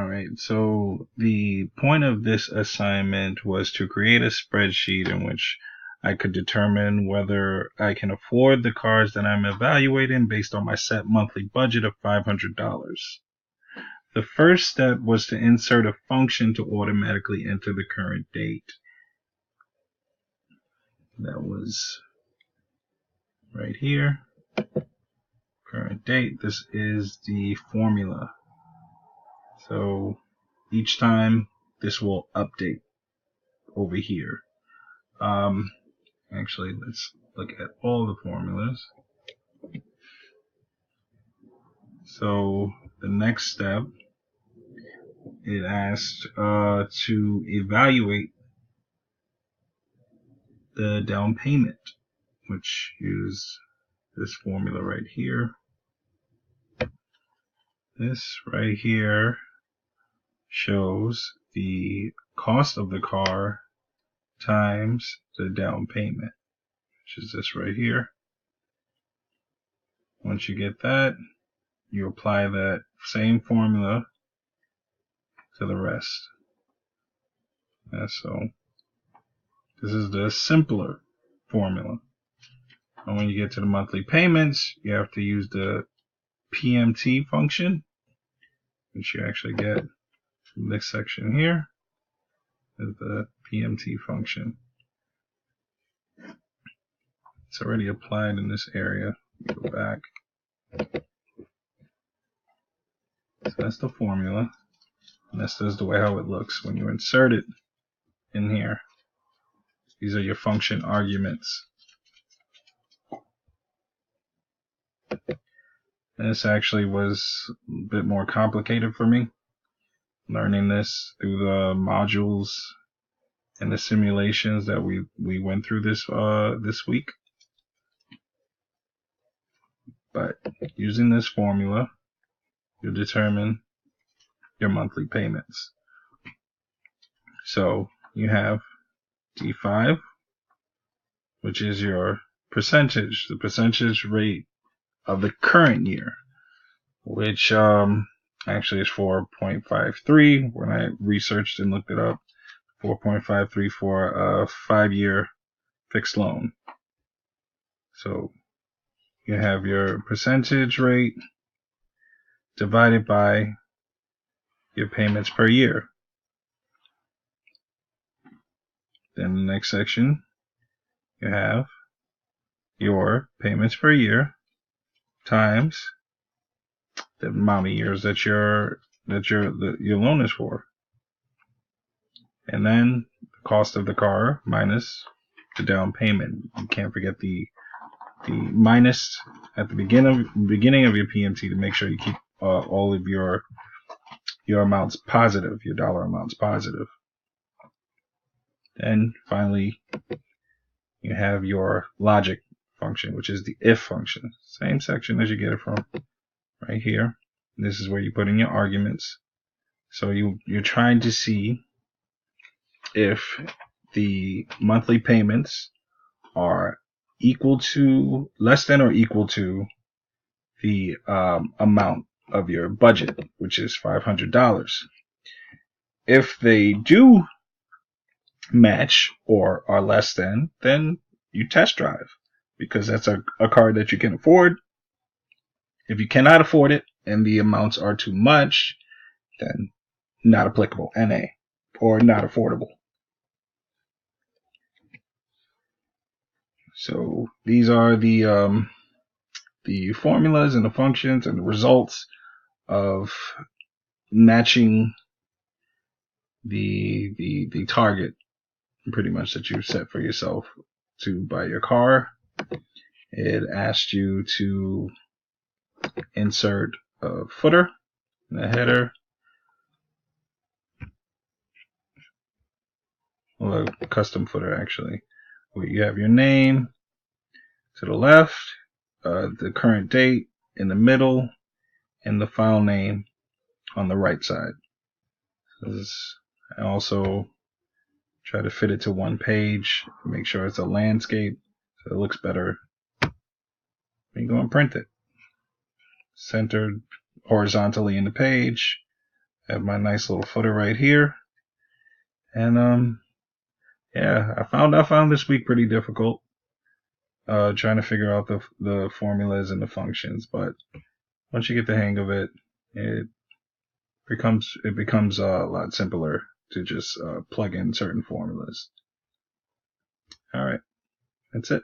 Alright, so the point of this assignment was to create a spreadsheet in which I could determine whether I can afford the cars that I'm evaluating based on my set monthly budget of $500. The first step was to insert a function to automatically enter the current date. That was right here. Current date. This is the formula. So each time this will update over here. Actually, let's look at all the formulas. So the next step, it asked to evaluate the down payment, which is this formula right here. This right here shows the cost of the car times the down payment, which is this right here. Once you get that, you apply that same formula to the rest. So this is the simpler formula. And when you get to the monthly payments, you have to use the PMT function, which you actually get from this section here, is the PMT function. It's already applied in this area. Go back. So that's the formula. And this is the way how it looks when you insert it in here. These are your function arguments. And this actually was a bit more complicated for me, learning this through the modules and the simulations that we went through this week. But using this formula, you determine your monthly payments. So you have D5, which is your percentage, the percentage rate of the current year, which actually is 4.53 when I researched and looked it up. 4.53 for a 5-year fixed loan. So you have your percentage rate divided by your payments per year. Then the next section, you have your payments per year times the amount of years that your loan is for. And then the cost of the car minus the down payment. You can't forget the minus at the beginning of your PMT to make sure you keep all of your amounts positive, your dollar amounts positive. Then finally, you have your logic function, which is the if function. Same section as you get it from right here. This is where you put in your arguments. So you're trying to see if the monthly payments are equal to, less than or equal to the amount of your budget, which is $500. If they do match or are less than, then you test drive, because that's a car that you can afford. If you cannot afford it and the amounts are too much, then not applicable, NA, or not affordable. So these are the formulas and the functions and the results of matching the target pretty much that you set for yourself to buy your car. It asked you to insert a footer and a header, well, a custom footer actually, where you have your name to the left, the current date in the middle, and the file name on the right side. I also try to fit it to one page, make sure it's a landscape so it looks better. Then you go and print it. Centered horizontally in the page, I have my nice little footer right here. And yeah, I found this week pretty difficult, trying to figure out the formulas and the functions, but once you get the hang of it, it becomes a lot simpler to just plug in certain formulas. All right, that's it.